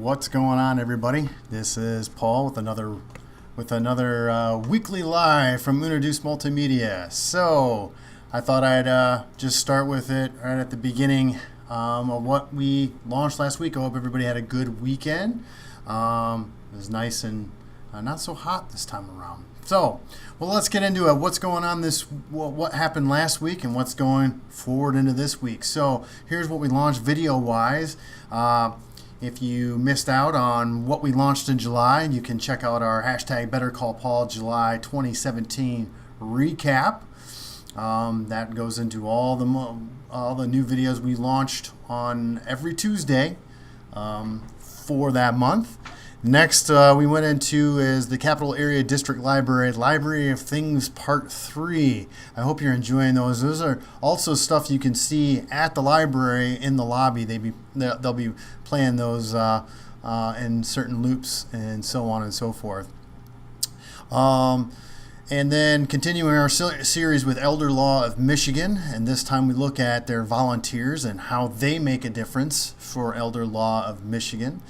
What's going on, everybody? This is Paul with another weekly live from Introduce Multimedia. So I thought I'd just start with it right at the beginning of what we launched last week. I hope everybody had a good weekend. It was nice and not so hot this time around. So, well, let's get into it. What's going on what happened last week and what's going forward into this week. So here's what we launched video-wise. If you missed out on what we launched in July, you can check out our hashtag BetterCallPaul July 2017 recap. That goes into all the new videos we launched on every Tuesday for that month. Next, we went into is the Capital Area District Library of Things Part 3. I hope you're enjoying those. Those are also stuff you can see at the library in the lobby. They'll be playing those in certain loops and so on and so forth. And then continuing our series with Elder Law of Michigan, and this time we look at their volunteers and how they make a difference for Elder Law of Michigan.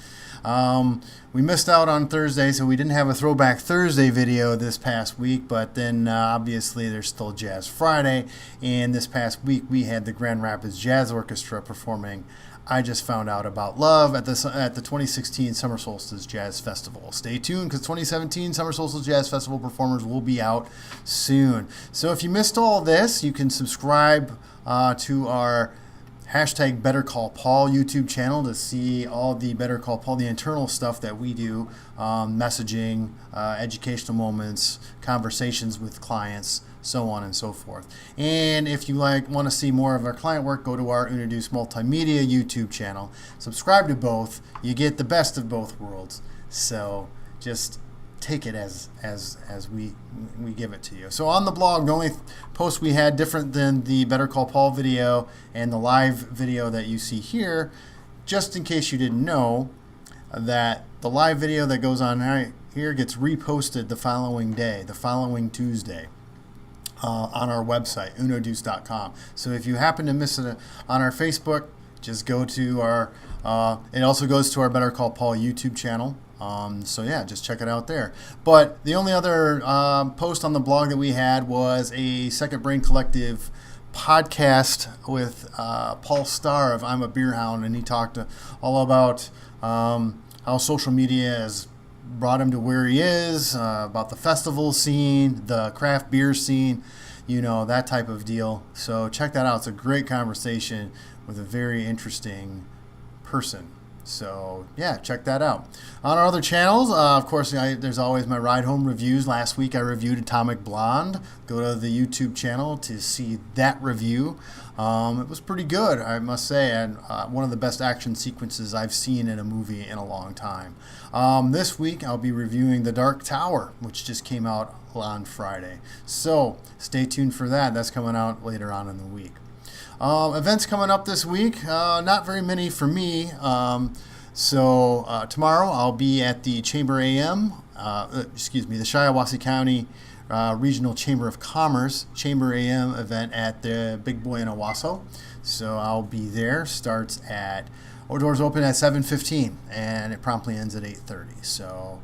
We missed out on Thursday, so we didn't have a Throwback Thursday video this past week, but then obviously there's still Jazz Friday, and this past week we had the Grand Rapids Jazz Orchestra performing I Just Found Out About Love at the 2016 Summer Solstice Jazz Festival. Stay tuned because 2017 Summer Solstice Jazz Festival performers will be out soon. So if you missed all this, you can subscribe to our hashtag BetterCallPaul YouTube channel to see all the Better Call Paul, the internal stuff that we do, messaging, educational moments, conversations with clients, so on and so forth. And if you want to see more of our client work, go to our Introduce Multimedia YouTube channel. Subscribe to both. You get the best of both worlds. So just take it as we give it to you. So on the blog, the only post we had different than the Better Call Paul video and the live video that you see here, just in case you didn't know, that the live video that goes on right here gets reposted the following day, the following Tuesday, on our website, unoduce.com. So if you happen to miss it on our Facebook, just go to our, it also goes to our Better Call Paul YouTube channel. So yeah, just check it out there. But the only other post on the blog that we had was a Second Brain Collective podcast with Paul Starr of I'm a Beer Hound, and he talked all about how social media has brought him to where he is, about the festival scene, the craft beer scene, that type of deal. So check that out. It's a great conversation with a very interesting person. So yeah, check that out. On our other channels, of course, there's always my Ride Home Reviews. Last week I reviewed Atomic Blonde. Go to the YouTube channel to see that review. It was pretty good, I must say, and one of the best action sequences I've seen in a movie in a long time. This week I'll be reviewing The Dark Tower, which just came out on Friday. So stay tuned for that. That's coming out later on in the week. Events coming up this week, not very many for me. So tomorrow I'll be at the Chamber AM, the Shiawassee County Regional Chamber of Commerce Chamber AM event at the Big Boy in Owasso. So I'll be there. Doors open at 7:15 and it promptly ends at 8:30. So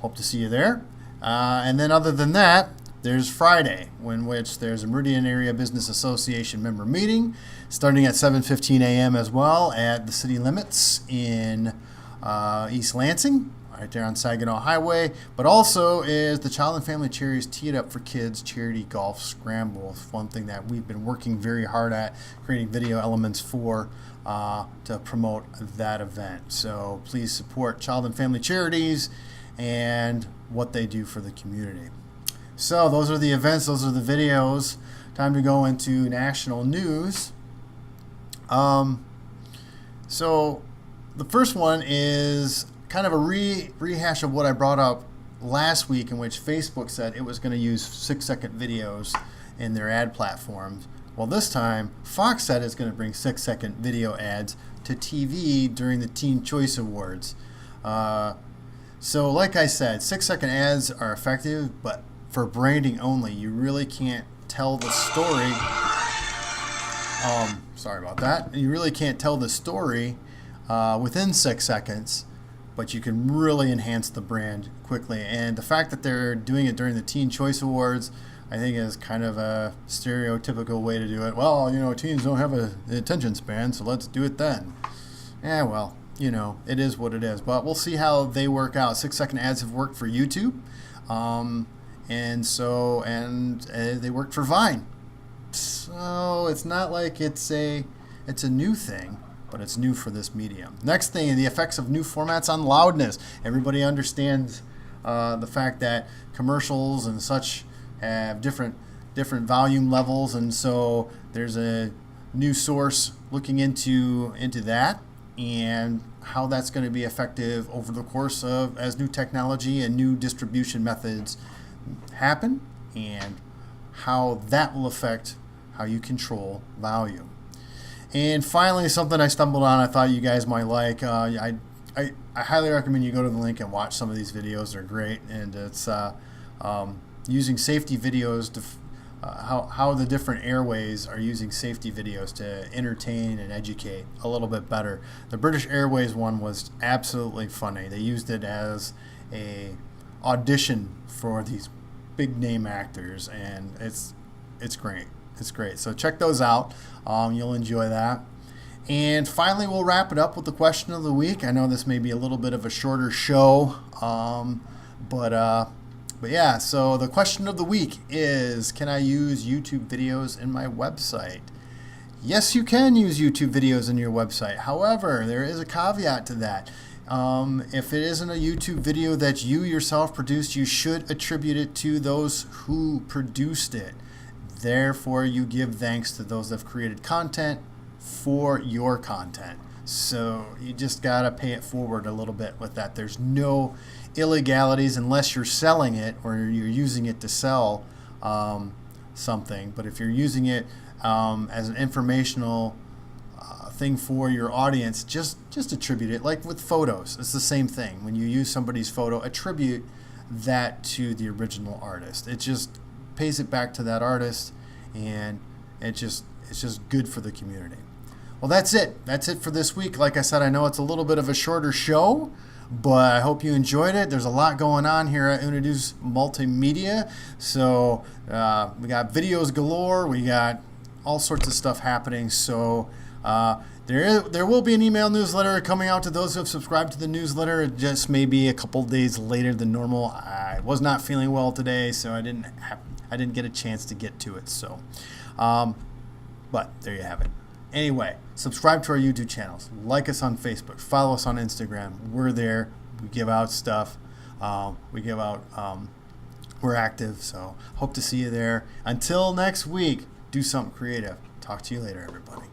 hope to see you there. And then other than that, there's Friday, in which there's a Meridian Area Business Association member meeting, starting at 7:15 a.m. as well at the city limits in East Lansing, right there on Saginaw Highway. But also is the Child and Family Charities Tee It Up for Kids Charity Golf Scramble. It's one thing that we've been working very hard at, creating video elements for to promote that event. So please support Child and Family Charities and what they do for the community. So those are the events, those are the videos. Time to go into national news. So the first one is kind of a rehash of what I brought up last week, in which Facebook said it was going to use 6-second videos in their ad platforms. Well, this time Fox said it's going to bring 6-second video ads to TV during the Teen Choice Awards. So like I said, 6-second ads are effective, but for branding only. You really can't tell the story. Sorry about that. You really can't tell the story within 6 seconds, but you can really enhance the brand quickly. And the fact that they're doing it during the Teen Choice Awards, I think is kind of a stereotypical way to do it. Well, teens don't have an attention span, so let's do it then. Well, it is what it is. But we'll see how they work out. 6-second ads have worked for YouTube, and they worked for Vine. So it's not like it's a new thing, but it's new for this medium. Next thing, the effects of new formats on loudness. Everybody understands the fact that commercials and such have different volume levels, and so there's a new source looking into that and how that's going to be effective over the course of as new technology and new distribution methods happen, and how that will affect how you control volume. And finally, something I stumbled on I thought you guys might like. I highly recommend you go to the link and watch some of these videos. They're great, and it's using safety videos to how the different airways are using safety videos to entertain and educate a little bit better. The British Airways one was absolutely funny. They used it as a audition for these big name actors, and it's great. It's great. So check those out. You'll enjoy that. And finally, we'll wrap it up with the question of the week. I know this may be a little bit of a shorter show, but yeah, so the question of the week is, can I use YouTube videos in my website? Yes, you can use YouTube videos in your website. However, there is a caveat to that. If it isn't a YouTube video that you yourself produced, you should attribute it to those who produced it. Therefore, you give thanks to those that have created content for your content. So you just got to pay it forward a little bit with that. There's no illegalities unless you're selling it or you're using it to sell something. But if you're using it as an informational thing for your audience, just attribute it. Like with photos, it's the same thing. When you use somebody's photo, attribute that to the original artist. It just pays it back to that artist, and it's just good for the community. Well, that's it. That's it for this week. Like I said, I know it's a little bit of a shorter show, but I hope you enjoyed it. There's a lot going on here at Uniduce Multimedia. So we got videos galore. We got all sorts of stuff happening. So there will be an email newsletter coming out to those who have subscribed to the newsletter. It just may be a couple days later than normal. I was not feeling well today, so I didn't get a chance to get to it. So, but there you have it. Anyway, subscribe to our YouTube channels. Like us on Facebook. Follow us on Instagram. We're there. We give out stuff. We're active. So hope to see you there. Until next week, do something creative. Talk to you later, everybody.